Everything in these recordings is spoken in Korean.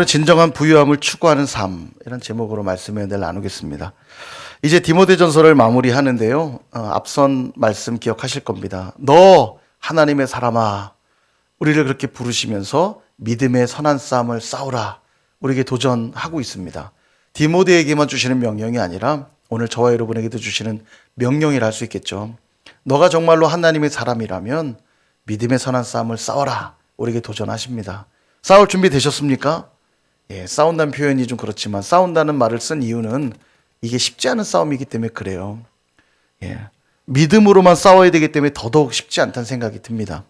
오늘은 진정한 부유함을 추구하는 삶, 이런 제목으로 말씀을 나누겠습니다. 이제 디모데전서를 마무리하는데요. 앞선 말씀 기억하실 겁니다. 너 하나님의 사람아, 우리를 그렇게 부르시면서 믿음의 선한 싸움을 싸우라, 우리에게 도전하고 있습니다. 디모데에게만 주시는 명령이 아니라 오늘 저와 여러분에게도 주시는 명령이라 할 수 있겠죠. 너가 정말로 하나님의 사람이라면 믿음의 선한 싸움을 싸워라, 우리에게 도전하십니다. 싸울 준비 되셨습니까? 싸운다는 표현이 좀 그렇지만 싸운다는 말을 쓴 이유는 이게 쉽지 않은 싸움이기 때문에 그래요. 믿음으로만 싸워야 되기 때문에 더더욱 쉽지 않다는 생각이 듭니다.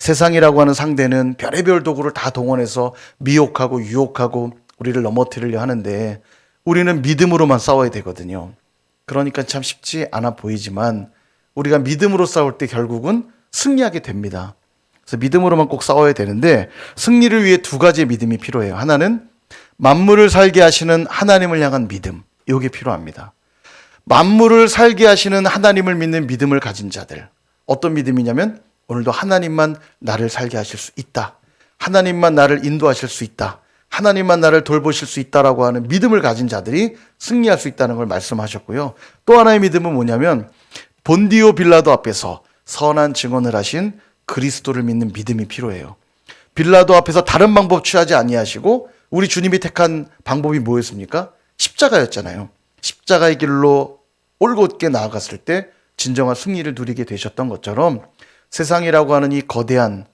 세상이라고 하는 상대는 별의별 도구를 다 동원해서 미혹하고 유혹하고 우리를 넘어뜨리려 하는데 우리는 믿음으로만 싸워야 되거든요. 그러니까 참 쉽지 않아 보이지만 우리가 믿음으로 싸울 때 결국은 승리하게 됩니다. 그래서 믿음으로만 꼭 싸워야 되는데 승리를 위해 두 가지의 믿음이 필요해요. 하나는 만물을 살게 하시는 하나님을 향한 믿음, 이게 필요합니다. 만물을 살게 하시는 하나님을 믿는 믿음을 가진 자들, 어떤 믿음이냐면 오늘도 하나님만 나를 살게 하실 수 있다, 하나님만 나를 인도하실 수 있다, 하나님만 나를 돌보실 수 있다라고 하는 믿음을 가진 자들이 승리할 수 있다는 걸 말씀하셨고요. 또 하나의 믿음은 뭐냐면 본디오 빌라도 앞에서 선한 증언을 하신 그리스도를 믿는 믿음이 필요해요. 빌라도 앞에서 다른 방법 취하지 아니하시고 우리 주님이 택한 방법이 뭐였습니까? 십자가였잖아요. 십자가의 길로 올곧게 나아갔을 때 진정한 승리를 누리게 되셨던 것처럼 세상이라고 하는 이 거대한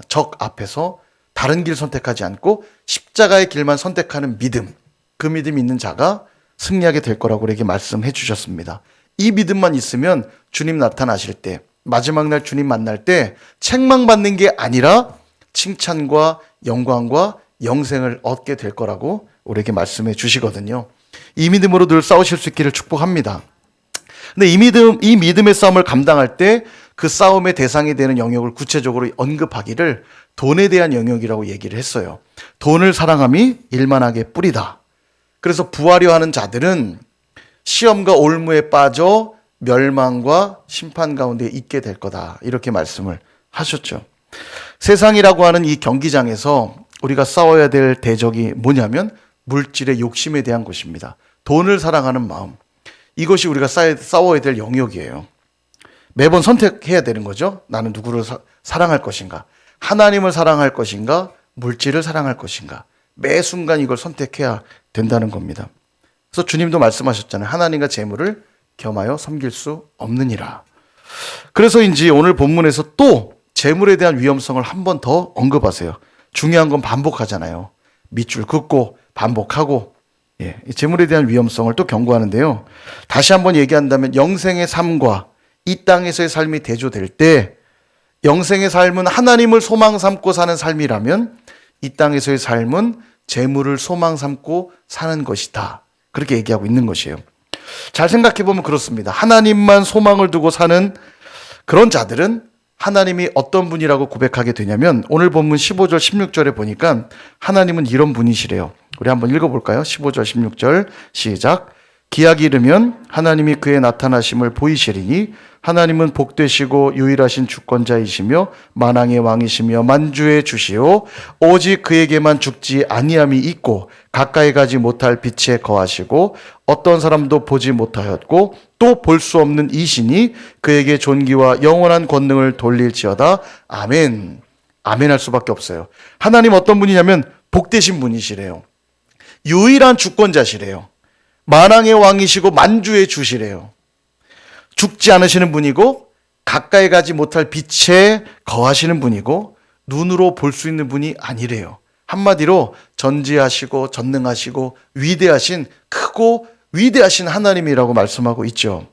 적 앞에서 다른 길 선택하지 않고 십자가의 길만 선택하는 믿음, 그 믿음이 있는 자가 승리하게 될 거라고 우리에게 말씀해 주셨습니다. 이 믿음만 있으면 주님 나타나실 때, 마지막 날 주님 만날 때 책망받는 게 아니라 칭찬과 영광과 영생을 얻게 될 거라고 우리에게 말씀해 주시거든요. 이 믿음으로 늘 싸우실 수 있기를 축복합니다. 근데 이 믿음의 싸움을 감당할 때 그 싸움의 대상이 되는 영역을 구체적으로 언급하기를 돈에 대한 영역이라고 얘기를 했어요. 돈을 사랑함이 일만하게 뿌리다. 그래서 부하려 하는 자들은 시험과 올무에 빠져 멸망과 심판 가운데 있게 될 거다, 이렇게 말씀을 하셨죠. 세상이라고 하는 이 경기장에서 우리가 싸워야 될 대적이 뭐냐면 물질의 욕심에 대한 것입니다. 돈을 사랑하는 마음, 이것이 우리가 싸워야 될 영역이에요. 매번 선택해야 되는 거죠. 나는 누구를 사랑할 것인가, 하나님을 사랑할 것인가, 물질을 사랑할 것인가. 매 순간 이걸 선택해야 된다는 겁니다. 그래서 주님도 말씀하셨잖아요. 하나님과 재물을 겸하여 섬길 수 없느니라. 그래서인지 오늘 본문에서 또 재물에 대한 위험성을 한 번 더 언급하세요. 중요한 건 반복하잖아요. 밑줄 긋고 반복하고, 이 재물에 대한 위험성을 또 경고하는데요. 다시 한번 얘기한다면 영생의 삶과 이 땅에서의 삶이 대조될 때, 영생의 삶은 하나님을 소망 삼고 사는 삶이라면 이 땅에서의 삶은 재물을 소망 삼고 사는 것이다, 그렇게 얘기하고 있는 것이에요. 잘 생각해 보면 그렇습니다. 하나님만 소망을 두고 사는 그런 자들은 하나님이 어떤 분이라고 고백하게 되냐면 오늘 본문 15절 16절에 보니까 하나님은 이런 분이시래요. 우리 한번 읽어볼까요? 15절 16절 시작. 기약이 이르면 하나님이 그의 나타나심을 보이시리니 하나님은 복되시고 유일하신 주권자이시며 만왕의 왕이시며 만주의 주시오 오직 그에게만 죽지 아니함이 있고 가까이 가지 못할 빛에 거하시고 어떤 사람도 보지 못하였고 또 볼 수 없는 이시니 그에게 존귀와 영원한 권능을 돌릴지어다. 아멘. 아멘 할 수밖에 없어요. 하나님 어떤 분이냐면 복되신 분이시래요. 유일한 주권자시래요. 만왕의 왕이시고 만주의 주시래요. 죽지 않으시는 분이고 가까이 가지 못할 빛에 거하시는 분이고 눈으로 볼 수 있는 분이 아니래요. 한마디로 전지하시고 전능하시고 위대하신, 크고 위대하신 하나님이라고 말씀하고 있죠.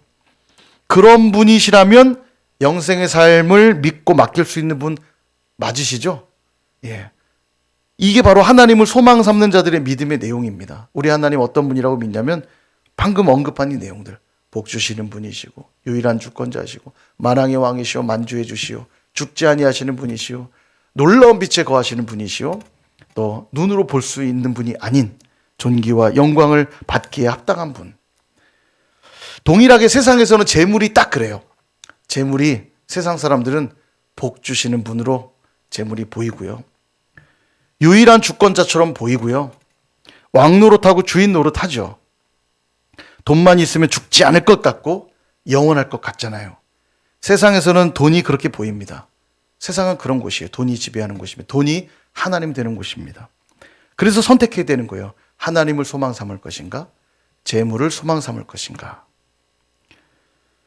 그런 분이시라면 영생의 삶을 믿고 맡길 수 있는 분 맞으시죠? 이게 바로 하나님을 소망 삼는 자들의 믿음의 내용입니다. 우리 하나님 어떤 분이라고 믿냐면 방금 언급한 이 내용들, 복 주시는 분이시고 유일한 주권자시고 만왕의 왕이시오 만주의 주시오 죽지 아니하시는 분이시오 놀라운 빛에 거하시는 분이시오 또 눈으로 볼 수 있는 분이 아닌 존귀와 영광을 받기에 합당한 분. 동일하게 세상에서는 재물이 딱 그래요. 재물이, 세상 사람들은 복 주시는 분으로 재물이 보이고요. 유일한 주권자처럼 보이고요. 왕 노릇하고 주인 노릇하죠. 돈만 있으면 죽지 않을 것 같고 영원할 것 같잖아요. 세상에서는 돈이 그렇게 보입니다. 세상은 그런 곳이에요. 돈이 지배하는 곳입니다. 돈이 하나님 되는 곳입니다. 그래서 선택해야 되는 거예요. 하나님을 소망 삼을 것인가? 재물을 소망 삼을 것인가?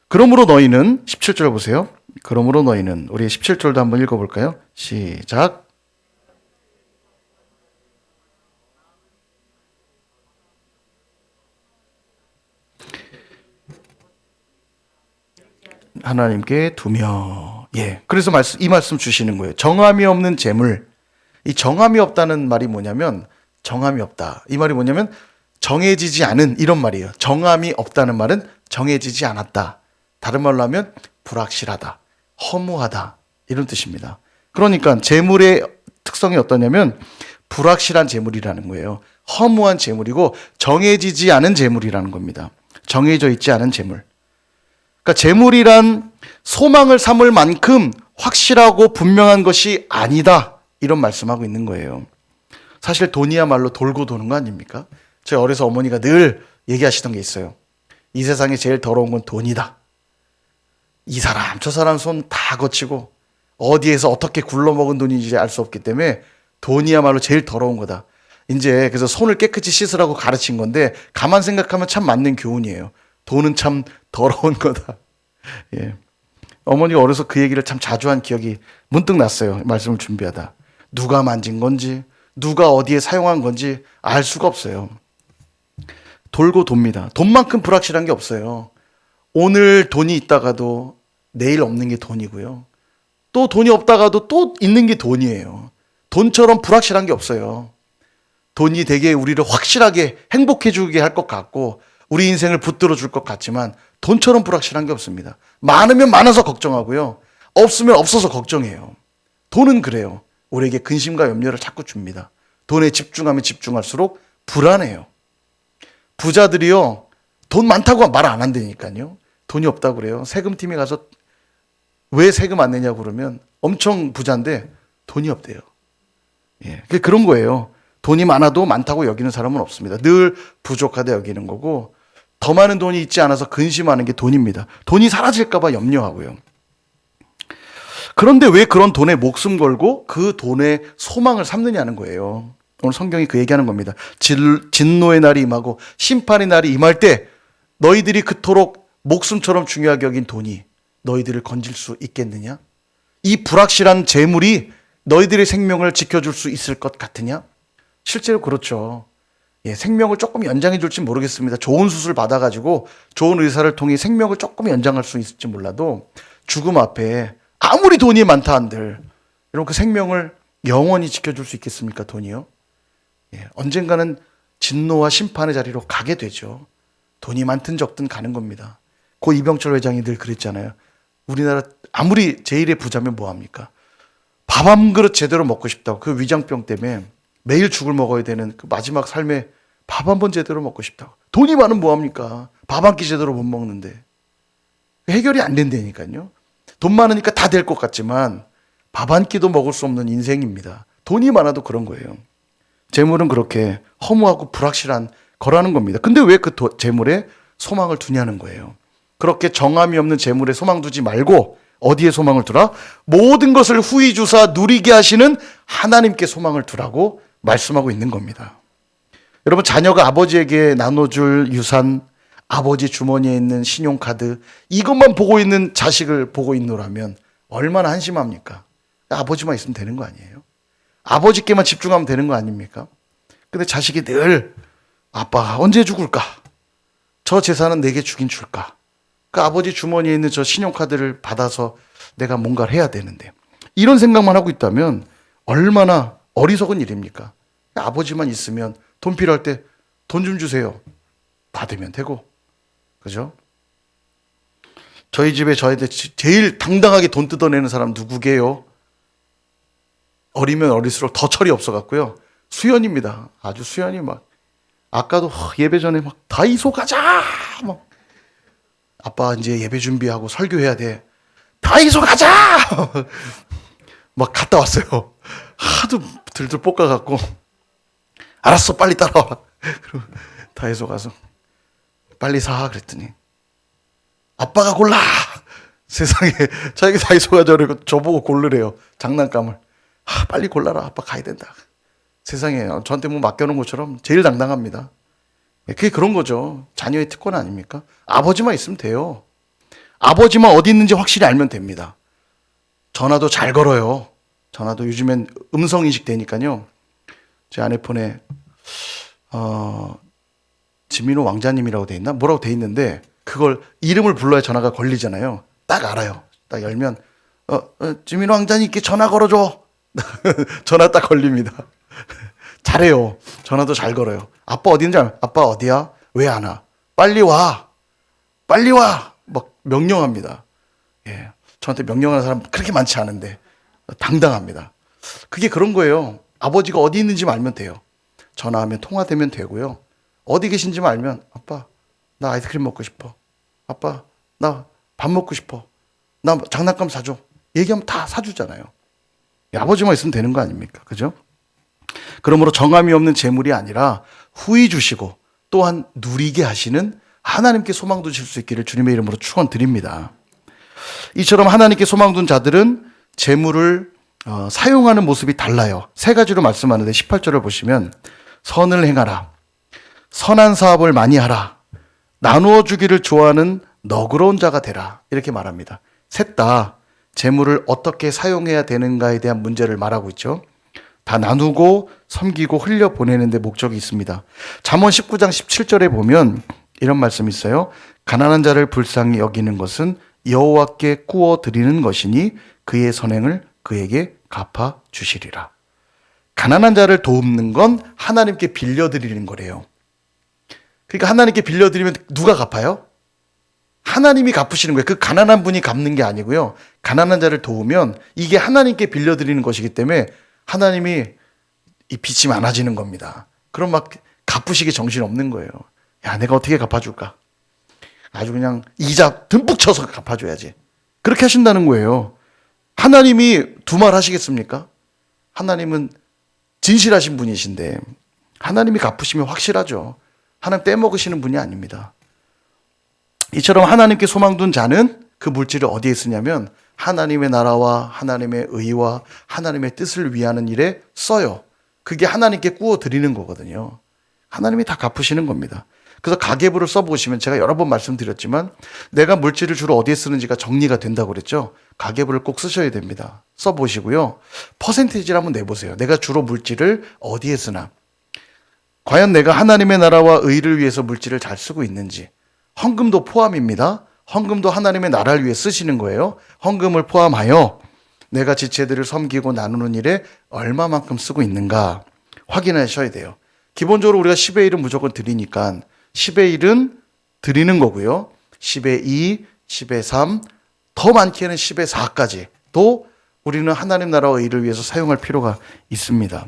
그러므로 너희는 17절 보세요. 그러므로 너희는 우리 17절도 한번 읽어볼까요? 시작. 하나님께 두며. 예. 그래서 이 말씀 주시는 거예요. 정함이 없는 재물. 이 정함이 없다는 말이 뭐냐면 정함이 없다. 이 말이 뭐냐면 정해지지 않은 이런 말이에요. 정함이 없다는 말은 정해지지 않았다. 다른 말로 하면 불확실하다. 허무하다. 이런 뜻입니다. 그러니까 재물의 특성이 어떠냐면 불확실한 재물이라는 거예요. 허무한 재물이고 정해지지 않은 재물이라는 겁니다. 정해져 있지 않은 재물. 그러니까 재물이란 소망을 삼을 만큼 확실하고 분명한 것이 아니다. 이런 말씀하고 있는 거예요. 사실 돈이야말로 돌고 도는 거 아닙니까? 저희 어려서 어머니가 늘 얘기하시던 게 있어요. 이 세상에 제일 더러운 건 돈이다. 이 사람 저 사람 손 다 거치고 어디에서 어떻게 굴러먹은 돈인지 알 수 없기 때문에 돈이야말로 제일 더러운 거다. 이제 그래서 손을 깨끗이 씻으라고 가르친 건데 가만 생각하면 참 맞는 교훈이에요. 돈은 참 더러운 거다. 예. 어머니가 어려서 그 얘기를 참 자주 한 기억이 문득 났어요. 말씀을 준비하다. 누가 만진 건지 누가 어디에 사용한 건지 알 수가 없어요. 돌고 돕니다. 돈만큼 불확실한 게 없어요. 오늘 돈이 있다가도 내일 없는 게 돈이고요. 또 돈이 없다가도 또 있는 게 돈이에요. 돈처럼 불확실한 게 없어요. 돈이 되게 우리를 확실하게 행복해 주게 할 것 같고 우리 인생을 붙들어 줄 것 같지만 돈처럼 불확실한 게 없습니다. 많으면 많아서 걱정하고요. 없으면 없어서 걱정해요. 돈은 그래요. 우리에게 근심과 염려를 자꾸 줍니다. 돈에 집중하면 집중할수록 불안해요. 부자들이요. 돈 많다고 말 안 한다니까요. 돈이 없다고 그래요. 세금팀에 가서 왜 세금 안 내냐고 그러면 엄청 부자인데 돈이 없대요. 예, 그런 거예요. 돈이 많아도 많다고 여기는 사람은 없습니다. 늘 부족하다 여기는 거고 더 많은 돈이 있지 않아서 근심하는 게 돈입니다. 돈이 사라질까 봐 염려하고요. 그런데 왜 그런 돈에 목숨 걸고 그 돈에 소망을 삼느냐는 거예요. 오늘 성경이 그 얘기하는 겁니다. 진노의 날이 임하고 심판의 날이 임할 때 너희들이 그토록 목숨처럼 중요하게 여긴 돈이 너희들을 건질 수 있겠느냐? 이 불확실한 재물이 너희들의 생명을 지켜줄 수 있을 것 같으냐? 실제로 그렇죠. 예, 생명을 조금 연장해 줄지 모르겠습니다. 좋은 수술 받아가지고 좋은 의사를 통해 생명을 조금 연장할 수 있을지 몰라도 죽음 앞에 아무리 돈이 많다 한들 여러분 그 생명을 영원히 지켜줄 수 있겠습니까? 돈이요? 예, 언젠가는 진노와 심판의 자리로 가게 되죠. 돈이 많든 적든 가는 겁니다. 고 이병철 회장이 늘 그랬잖아요. 우리나라 아무리 제일의 부자면 뭐합니까? 밥 한 그릇 제대로 먹고 싶다고 그 위장병 때문에 매일 죽을 먹어야 되는 그 마지막 삶에 밥 한 번 제대로 먹고 싶다고. 돈이 많으면 뭐합니까? 밥 한 끼 제대로 못 먹는데. 해결이 안 된다니까요. 돈 많으니까 다 될 것 같지만 밥 한 끼도 먹을 수 없는 인생입니다. 돈이 많아도 그런 거예요. 재물은 그렇게 허무하고 불확실한 거라는 겁니다. 근데 왜 그 재물에 소망을 두냐는 거예요. 그렇게 정함이 없는 재물에 소망 두지 말고 어디에 소망을 두라? 모든 것을 후히 주사 누리게 하시는 하나님께 소망을 두라고 말씀하고 있는 겁니다. 여러분 자녀가 아버지에게 나눠줄 유산, 아버지 주머니에 있는 신용카드 이것만 보고 있는 자식을 보고 있노라면 얼마나 한심합니까? 아버지만 있으면 되는 거 아니에요? 아버지께만 집중하면 되는 거 아닙니까? 근데 자식이 늘 아빠 언제 죽을까? 저 재산은 내게 주긴 줄까? 그 아버지 주머니에 있는 저 신용카드를 받아서 내가 뭔가를 해야 되는데 이런 생각만 하고 있다면 얼마나 어리석은 일입니까? 아버지만 있으면 돈 필요할 때 돈 좀 주세요. 받으면 되고. 그죠? 저희 집에 저한테 제일 당당하게 돈 뜯어내는 사람 누구게요? 어리면 어릴수록 더 철이 없어갖고요. 수연입니다. 아주 수연이 막 아까도 예배 전에 막 다이소 가자 막 아빠 이제 예배 준비하고 설교해야 돼. 다이소 가자! 막 갔다 왔어요. 하도 들들 볶아갖고 알았어 빨리 따라와. 그리고 다이소 가서 빨리 사 그랬더니 아빠가 골라. 세상에 자기 다이소가 저보고 고르래요. 장난감을. 빨리 골라라. 아빠 가야 된다. 세상에 저한테 뭐 맡겨놓은 것처럼 제일 당당합니다. 그게 그런 거죠. 자녀의 특권 아닙니까? 아버지만 있으면 돼요. 아버지만 어디 있는지 확실히 알면 됩니다. 전화도 잘 걸어요. 전화도 요즘엔 음성인식 되니까요. 제 아내 폰에 지민호 왕자님이라고 돼 있나? 뭐라고 돼 있는데 그걸 이름을 불러야 전화가 걸리잖아요. 딱 알아요. 딱 열면 지민호 왕자님께 전화 걸어줘. 전화 딱 걸립니다. 잘해요. 전화도 잘 걸어요. 아빠 어디 있는지 알아요. 아빠 어디야? 왜 안 와? 빨리 와. 빨리 와. 막 명령합니다. 예. 저한테 명령하는 사람 그렇게 많지 않은데 당당합니다. 그게 그런 거예요. 아버지가 어디 있는지만 알면 돼요. 전화하면 통화되면 되고요. 어디 계신지만 알면 아빠 나 아이스크림 먹고 싶어. 아빠 나 밥 먹고 싶어. 나 장난감 사줘. 얘기하면 다 사주잖아요. 아버지만 있으면 되는 거 아닙니까? 그죠? 그러므로 정함이 없는 재물이 아니라 후히 주시고 또한 누리게 하시는 하나님께 소망 두실 수 있기를 주님의 이름으로 축원드립니다. 이처럼 하나님께 소망 둔 자들은 재물을 사용하는 모습이 달라요. 세 가지로 말씀하는데 18절을 보시면 선을 행하라. 선한 사업을 많이 하라. 나누어 주기를 좋아하는 너그러운 자가 되라. 이렇게 말합니다. 셋 다 재물을 어떻게 사용해야 되는가에 대한 문제를 말하고 있죠. 다 나누고 섬기고 흘려보내는 데 목적이 있습니다. 잠언 19장 17절에 보면 이런 말씀이 있어요. 가난한 자를 불쌍히 여기는 것은 여호와께 꾸어 드리는 것이니 그의 선행을 그에게 갚아 주시리라. 가난한 자를 돕는 건 하나님께 빌려드리는 거래요. 그러니까 하나님께 빌려드리면 누가 갚아요? 하나님이 갚으시는 거예요. 그 가난한 분이 갚는 게 아니고요. 가난한 자를 도우면 이게 하나님께 빌려드리는 것이기 때문에 하나님이 이 빚이 많아지는 겁니다. 그럼 막 갚으시기 정신 없는 거예요. 야, 내가 어떻게 갚아줄까? 아주 그냥 이자 듬뿍 쳐서 갚아줘야지. 그렇게 하신다는 거예요. 하나님이 두 말 하시겠습니까? 하나님은 진실하신 분이신데 하나님이 갚으시면 확실하죠. 하나님 떼먹으시는 분이 아닙니다. 이처럼 하나님께 소망 둔 자는 그 물질을 어디에 쓰냐면 하나님의 나라와 하나님의 의와 하나님의 뜻을 위하는 일에 써요. 그게 하나님께 꾸어 드리는 거거든요. 하나님이 다 갚으시는 겁니다. 그래서 가계부를 써보시면 제가 여러 번 말씀드렸지만 내가 물질을 주로 어디에 쓰는지가 정리가 된다고 그랬죠. 가계부를 꼭 쓰셔야 됩니다. 써보시고요. 퍼센테이지를 한번 내보세요. 내가 주로 물질을 어디에 쓰나. 과연 내가 하나님의 나라와 의를 위해서 물질을 잘 쓰고 있는지. 헌금도 포함입니다. 헌금도 하나님의 나라를 위해 쓰시는 거예요. 헌금을 포함하여 내가 지체들을 섬기고 나누는 일에 얼마만큼 쓰고 있는가 확인하셔야 돼요. 기본적으로 우리가 10의 1은 무조건 드리니까 10의 1은 드리는 거고요. 10의 2, 10의 3, 더 많게는 10의 4까지 또 우리는 하나님 나라와 의를 위해서 사용할 필요가 있습니다.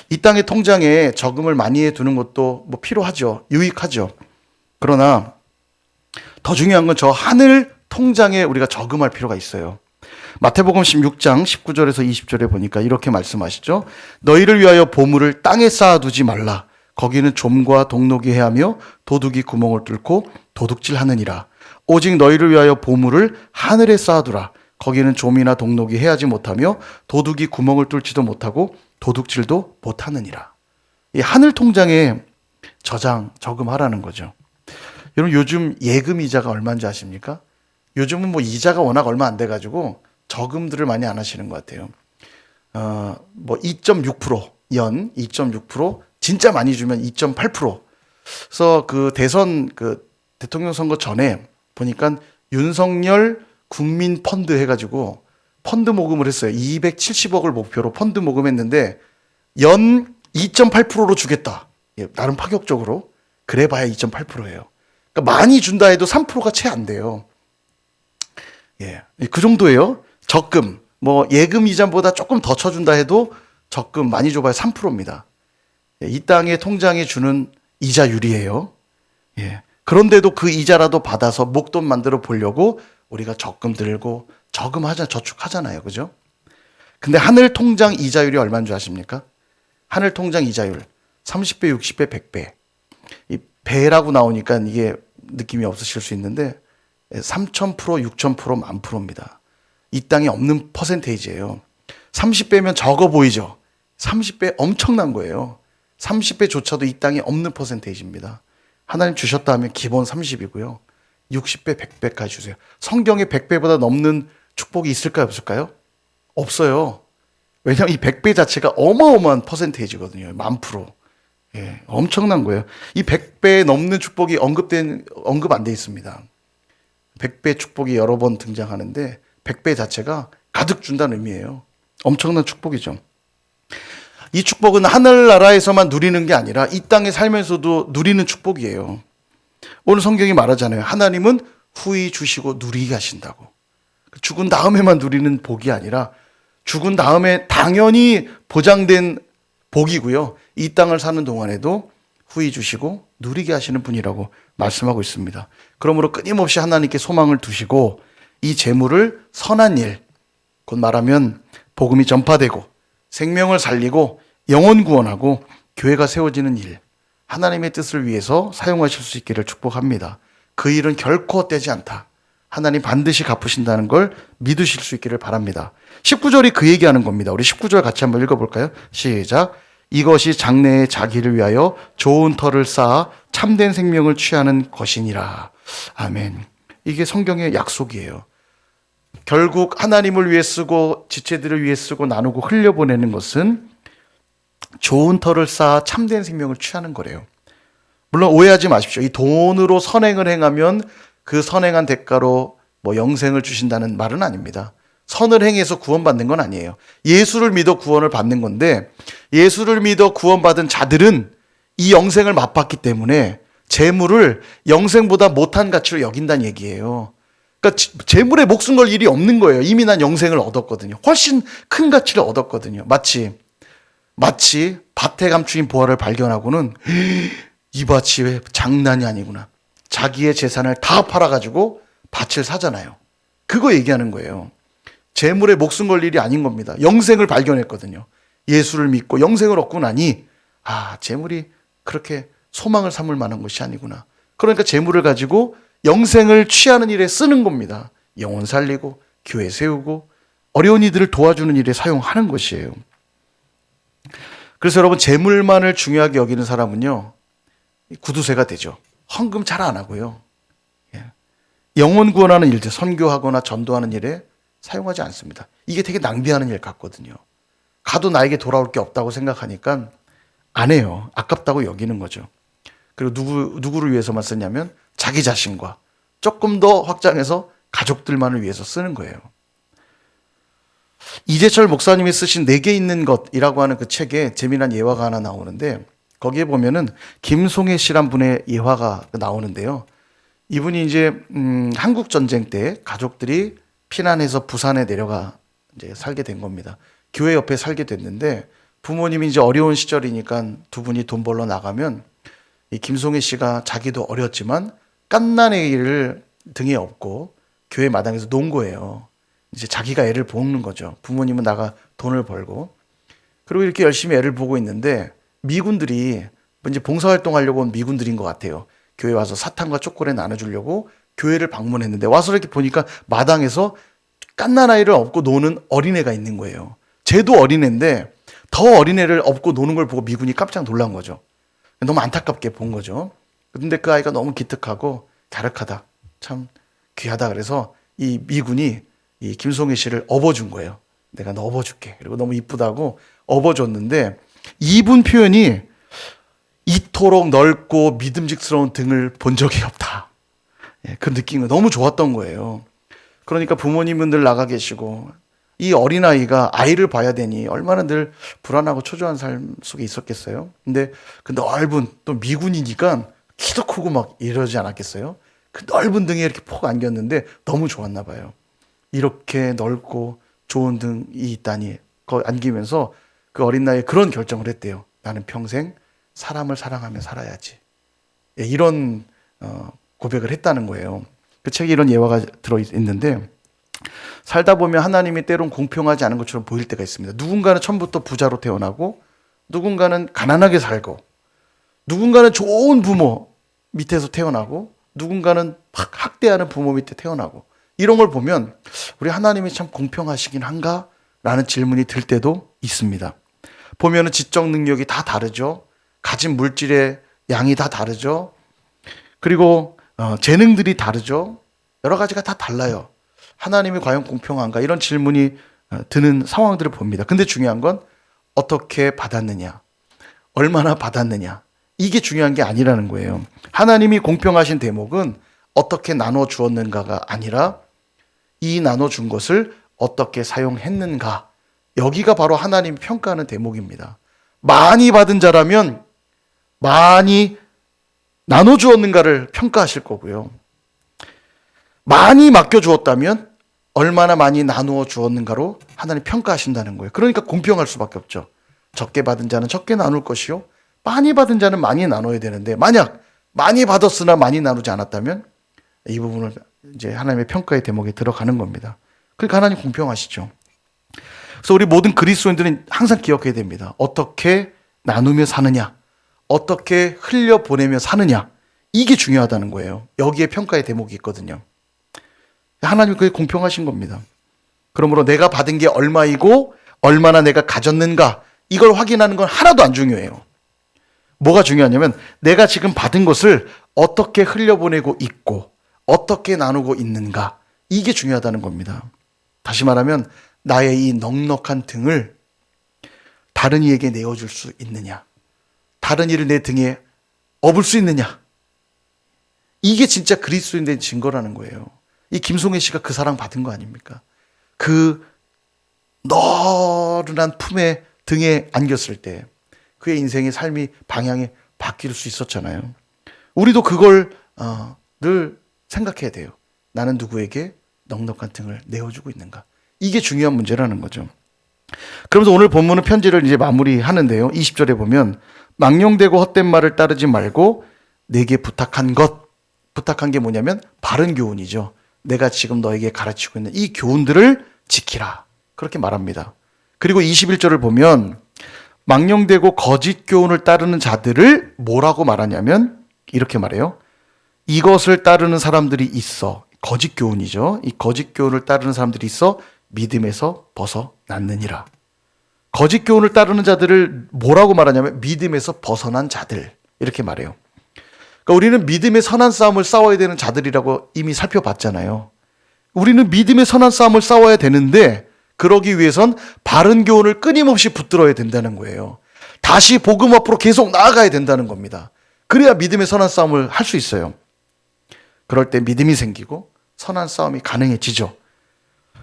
이 땅의 통장에 저금을 많이 해두는 것도 뭐 필요하죠. 유익하죠. 그러나 더 중요한 건 저 하늘 통장에 우리가 저금할 필요가 있어요. 마태복음 16장 19절에서 20절에 보니까 이렇게 말씀하시죠. 너희를 위하여 보물을 땅에 쌓아두지 말라. 거기는 좀과 동록이 해하며 도둑이 구멍을 뚫고 도둑질하느니라. 오직 너희를 위하여 보물을 하늘에 쌓아두라. 거기는 좀이나 동록이 해하지 못하며 도둑이 구멍을 뚫지도 못하고 도둑질도 못하느니라. 이 하늘 통장에 저금하라는 거죠. 여러분 요즘 예금 이자가 얼마인지 아십니까? 요즘은 뭐 이자가 워낙 얼마 안 돼가지고 저금들을 많이 안 하시는 것 같아요. 뭐 2.6%, 연 2.6%, 진짜 많이 주면 2.8%. 그래서 그 대선 그 대통령 선거 전에 보니까 윤석열 국민 펀드 해가지고 펀드 모금을 했어요. 270억을 목표로 펀드 모금했는데 연 2.8%로 주겠다. 예, 나름 파격적으로. 그래봐야 2.8%예요. 그러니까 많이 준다 해도 3%가 채 안 돼요. 예, 그 정도예요. 적금, 뭐 예금 이자보다 조금 더 쳐준다 해도 적금 많이 줘봐야 3%입니다. 예, 이 땅의 통장에 주는 이자율이에요. 예, 그런데도 그 이자라도 받아서 목돈 만들어 보려고 우리가 적금 들고 저금하자 저축하잖아요, 그죠? 근데 하늘 통장 이자율이 얼마인 줄 아십니까? 하늘 통장 이자율 30배, 60배, 100배. 이 배라고 나오니까 이게 느낌이 없으실 수 있는데 3,000%, 6,000%, 10,000%입니다. 이 땅에 없는 퍼센테이지예요. 30배면 적어 보이죠? 30배 엄청난 거예요. 30배조차도 이 땅에 없는 퍼센테이지입니다. 하나님 주셨다 하면 기본 30이고요. 60배, 100배까지 주세요. 성경에 100배보다 넘는 축복이 있을까요, 없을까요? 없어요. 왜냐하면 이 100배 자체가 어마어마한 퍼센테이지거든요. 10,000%. 예, 엄청난 거예요. 이 100배 넘는 축복이 언급 안 돼 있습니다. 100배 축복이 여러 번 등장하는데 100배 자체가 가득 준다는 의미예요. 엄청난 축복이죠. 이 축복은 하늘나라에서만 누리는 게 아니라 이 땅에 살면서도 누리는 축복이에요. 오늘 성경이 말하잖아요. 하나님은 후히 주시고 누리게 하신다고. 죽은 다음에만 누리는 복이 아니라 죽은 다음에 당연히 보장된 복이고요. 이 땅을 사는 동안에도 후히 주시고 누리게 하시는 분이라고 말씀하고 있습니다. 그러므로 끊임없이 하나님께 소망을 두시고 이 재물을 선한 일, 곧 말하면 복음이 전파되고 생명을 살리고 영혼 구원하고 교회가 세워지는 일, 하나님의 뜻을 위해서 사용하실 수 있기를 축복합니다. 그 일은 결코 헛되지 않다. 하나님 반드시 갚으신다는 걸 믿으실 수 있기를 바랍니다. 19절이 그 얘기하는 겁니다. 우리 19절 같이 한번 읽어볼까요? 시작. 이것이 장래의 자기를 위하여 좋은 터를 쌓아 참된 생명을 취하는 것이니라. 아멘. 이게 성경의 약속이에요. 결국 하나님을 위해 쓰고 지체들을 위해 쓰고 나누고 흘려보내는 것은 좋은 터를 쌓아 참된 생명을 취하는 거래요. 물론 오해하지 마십시오. 이 돈으로 선행을 행하면 그 선행한 대가로 뭐 영생을 주신다는 말은 아닙니다. 선을 행해서 구원받는 건 아니에요. 예수를 믿어 구원을 받는 건데 예수를 믿어 구원받은 자들은 이 영생을 맛봤기 때문에 재물을 영생보다 못한 가치로 여긴다는 얘기예요. 그러니까 재물에 목숨 걸 일이 없는 거예요. 이미 난 영생을 얻었거든요. 훨씬 큰 가치를 얻었거든요. 마치 밭에 감추인 보화를 발견하고는 이 밭이 왜 장난이 아니구나. 자기의 재산을 다 팔아가지고 밭을 사잖아요. 그거 얘기하는 거예요. 재물에 목숨 걸 일이 아닌 겁니다. 영생을 발견했거든요. 예수를 믿고 영생을 얻고 나니 재물이 그렇게 소망을 삼을 만한 것이 아니구나. 그러니까 재물을 가지고 영생을 취하는 일에 쓰는 겁니다. 영혼 살리고 교회 세우고 어려운 이들을 도와주는 일에 사용하는 것이에요. 그래서 여러분 재물만을 중요하게 여기는 사람은요 구두쇠가 되죠. 헌금 잘 안 하고요. 영혼 구원하는 일들, 선교하거나 전도하는 일에 사용하지 않습니다. 이게 되게 낭비하는 일 같거든요. 가도 나에게 돌아올 게 없다고 생각하니까 안 해요. 아깝다고 여기는 거죠. 그리고 누구를 위해서만 쓰냐면 자기 자신과 조금 더 확장해서 가족들만을 위해서 쓰는 거예요. 이재철 목사님이 쓰신 내게 있는 것이라고 하는 그 책에 재미난 예화가 하나 나오는데 거기에 보면은 김송혜 씨란 분의 예화가 나오는데요. 이분이 이제 한국 전쟁 때 가족들이 피난해서 부산에 내려가 이제 살게 된 겁니다. 교회 옆에 살게 됐는데 부모님이 이제 어려운 시절이니까 두 분이 돈 벌러 나가면 이 김송혜 씨가 자기도 어렸지만 갓난아이를 등에 업고 교회 마당에서 논 거예요. 이제 자기가 애를 보는 거죠. 부모님은 나가 돈을 벌고. 그리고 이렇게 열심히 애를 보고 있는데 미군들이 이제 봉사활동하려고 온 미군들인 것 같아요. 교회 와서 사탕과 초콜릿 나눠주려고 교회를 방문했는데 와서 이렇게 보니까 마당에서 갓난아이를 업고 노는 어린애가 있는 거예요. 쟤도 어린애인데 더 어린애를 업고 노는 걸 보고 미군이 깜짝 놀란 거죠. 너무 안타깝게 본 거죠. 근데 그 아이가 너무 기특하고 갸륵하다. 참 귀하다. 그래서 이 미군이 이 김송혜 씨를 업어준 거예요. 내가 너 업어줄게. 그리고 너무 이쁘다고 업어줬는데 이분 표현이 이토록 넓고 믿음직스러운 등을 본 적이 없다. 그 느낌이 너무 좋았던 거예요. 그러니까 부모님은 늘 나가 계시고 이 어린아이가 아이를 봐야 되니 얼마나 늘 불안하고 초조한 삶 속에 있었겠어요. 근데 그 넓은 또 미군이니까 키도 크고 막 이러지 않았겠어요. 그 넓은 등에 이렇게 폭 안겼는데 너무 좋았나 봐요. 이렇게 넓고 좋은 등이 있다니 거 안기면서 그 어린 나이에 그런 결정을 했대요. 나는 평생 사람을 사랑하며 살아야지. 이런 고백을 했다는 거예요. 그 책에 이런 예화가 들어있는데 살다 보면 하나님이 때론 공평하지 않은 것처럼 보일 때가 있습니다. 누군가는 처음부터 부자로 태어나고, 누군가는 가난하게 살고, 누군가는 좋은 부모 밑에서 태어나고, 누군가는 막 학대하는 부모 밑에 태어나고, 이런 걸 보면 우리 하나님이 참 공평하시긴 한가? 라는 질문이 들 때도 있습니다. 보면은 지적 능력이 다 다르죠. 가진 물질의 양이 다 다르죠. 그리고 재능들이 다르죠. 여러 가지가 다 달라요. 하나님이 과연 공평한가? 이런 질문이 드는 상황들을 봅니다. 근데 중요한 건 어떻게 받았느냐, 얼마나 받았느냐, 이게 중요한 게 아니라는 거예요. 하나님이 공평하신 대목은 어떻게 나눠 주었는가가 아니라 이 나눠준 것을 어떻게 사용했는가, 여기가 바로 하나님이 평가하는 대목입니다. 많이 받은 자라면 많이 나눠주었는가를 평가하실 거고요. 많이 맡겨주었다면 얼마나 많이 나누어 주었는가로 하나님 평가하신다는 거예요. 그러니까 공평할 수밖에 없죠. 적게 받은 자는 적게 나눌 것이요, 많이 받은 자는 많이 나눠야 되는데, 만약 많이 받았으나 많이 나누지 않았다면 이 부분을 이제 하나님의 평가의 대목에 들어가는 겁니다. 그러니까 하나님 공평하시죠. 그래서 우리 모든 그리스도인들은 항상 기억해야 됩니다. 어떻게 나누며 사느냐, 어떻게 흘려보내며 사느냐, 이게 중요하다는 거예요. 여기에 평가의 대목이 있거든요. 하나님이 그게 공평하신 겁니다. 그러므로 내가 받은 게 얼마이고 얼마나 내가 가졌는가, 이걸 확인하는 건 하나도 안 중요해요. 뭐가 중요하냐면 내가 지금 받은 것을 어떻게 흘려보내고 있고 어떻게 나누고 있는가, 이게 중요하다는 겁니다. 다시 말하면 나의 이 넉넉한 등을 다른 이에게 내어줄 수 있느냐, 다른 이를 내 등에 업을 수 있느냐, 이게 진짜 그리스도인 된 증거라는 거예요. 이 김송혜 씨가 그 사랑 받은 거 아닙니까? 그 너른한 품에 등에 안겼을 때 그의 인생의 삶이 방향이 바뀔 수 있었잖아요. 우리도 그걸 늘 생각해야 돼요. 나는 누구에게 넉넉한 등을 내어주고 있는가? 이게 중요한 문제라는 거죠. 그러면서 오늘 본문은 편지를 이제 마무리하는데요. 20절에 보면 망령되고 헛된 말을 따르지 말고 내게 부탁한 게 뭐냐면 바른 교훈이죠. 내가 지금 너에게 가르치고 있는 이 교훈들을 지키라, 그렇게 말합니다. 그리고 21절을 보면 망령되고 거짓 교훈을 따르는 자들을 뭐라고 말하냐면 이렇게 말해요. 이것을 따르는 사람들이 있어, 거짓 교훈이죠. 이 거짓 교훈을 따르는 사람들이 있어 믿음에서 벗어났느니라. 거짓 교훈을 따르는 자들을 뭐라고 말하냐면 믿음에서 벗어난 자들, 이렇게 말해요. 그러니까 우리는 믿음의 선한 싸움을 싸워야 되는 자들이라고 이미 살펴봤잖아요. 우리는 믿음의 선한 싸움을 싸워야 되는데 그러기 위해선 바른 교훈을 끊임없이 붙들어야 된다는 거예요. 다시 복음 앞으로 계속 나아가야 된다는 겁니다. 그래야 믿음의 선한 싸움을 할 수 있어요. 그럴 때 믿음이 생기고 선한 싸움이 가능해지죠.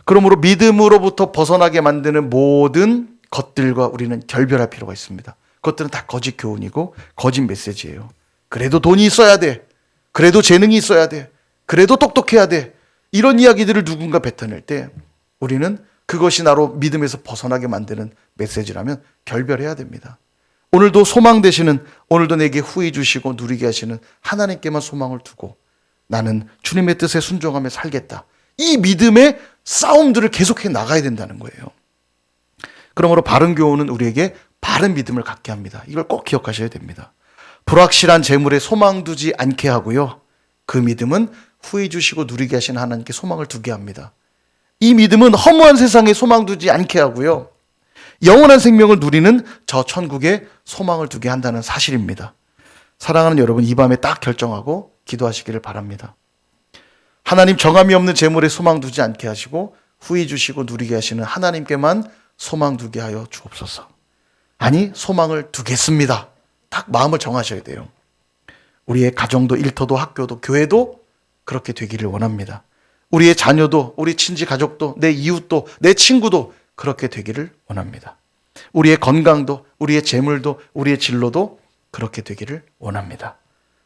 그러므로 믿음으로부터 벗어나게 만드는 모든 것들과 우리는 결별할 필요가 있습니다. 그것들은 다 거짓 교훈이고 거짓 메시지예요. 그래도 돈이 있어야 돼, 그래도 재능이 있어야 돼, 그래도 똑똑해야 돼, 이런 이야기들을 누군가 뱉어낼 때 우리는 그것이 나로 믿음에서 벗어나게 만드는 메시지라면 결별해야 됩니다. 오늘도 소망 되시는, 오늘도 내게 후히 주시고 누리게 하시는 하나님께만 소망을 두고 나는 주님의 뜻에 순종하며 살겠다, 이 믿음의 싸움들을 계속해 나가야 된다는 거예요. 그러므로 바른 교훈은 우리에게 바른 믿음을 갖게 합니다. 이걸 꼭 기억하셔야 됩니다. 불확실한 재물에 소망 두지 않게 하고요, 그 믿음은 후히 주시고 누리게 하신 하나님께 소망을 두게 합니다. 이 믿음은 허무한 세상에 소망 두지 않게 하고요, 영원한 생명을 누리는 저 천국에 소망을 두게 한다는 사실입니다. 사랑하는 여러분, 이 밤에 딱 결정하고 기도하시기를 바랍니다. 하나님, 정함이 없는 재물에 소망 두지 않게 하시고 후히 주시고 누리게 하시는 하나님께만 소망 두게 하여 주옵소서. 아니, 소망을 두겠습니다. 딱 마음을 정하셔야 돼요. 우리의 가정도 일터도 학교도 교회도 그렇게 되기를 원합니다. 우리의 자녀도, 우리 친지 가족도, 내 이웃도, 내 친구도 그렇게 되기를 원합니다. 우리의 건강도, 우리의 재물도, 우리의 진로도 그렇게 되기를 원합니다.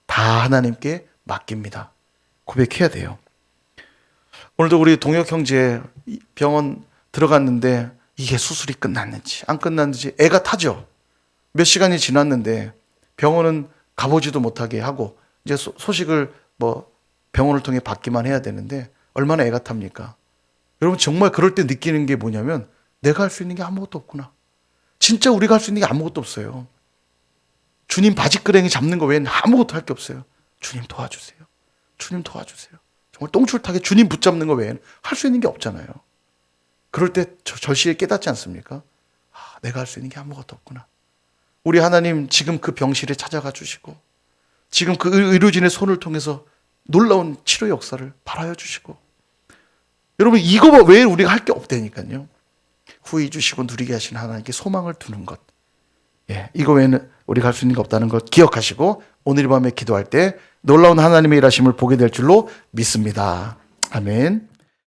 다 하나님께 맡깁니다. 고백해야 돼요. 오늘도 우리 동혁 형제 병원 들어갔는데 이게 수술이 끝났는지 안 끝났는지 애가 타죠. 몇 시간이 지났는데 병원은 가보지도 못하게 하고 이제 소식을 병원을 통해 받기만 해야 되는데 얼마나 애가 탑니까? 여러분 정말 그럴 때 느끼는 게 뭐냐면 내가 할 수 있는 게 아무것도 없구나. 진짜 우리가 할 수 있는 게 아무것도 없어요. 주님 바지끄레기 잡는 거 외에는 아무것도 할 게 없어요. 주님 도와주세요. 주님 도와주세요. 정말 똥줄타게 주님 붙잡는 거 외에는 할 수 있는 게 없잖아요. 그럴 때 절실히 깨닫지 않습니까? 아, 내가 할 수 있는 게 아무것도 없구나. 우리 하나님 지금 그 병실에 찾아가 주시고 지금 그 의료진의 손을 통해서 놀라운 치료 역사를 발하여 주시고 여러분 이거 외에 우리가 할 게 없다니까요. 후히 주시고 누리게 하시는 하나님께 소망을 두는 것. 예, 이거 외에는 우리가 할 수 있는 게 없다는 걸 기억하시고 오늘 밤에 기도할 때 놀라운 하나님의 일하심을 보게 될 줄로 믿습니다. 아멘.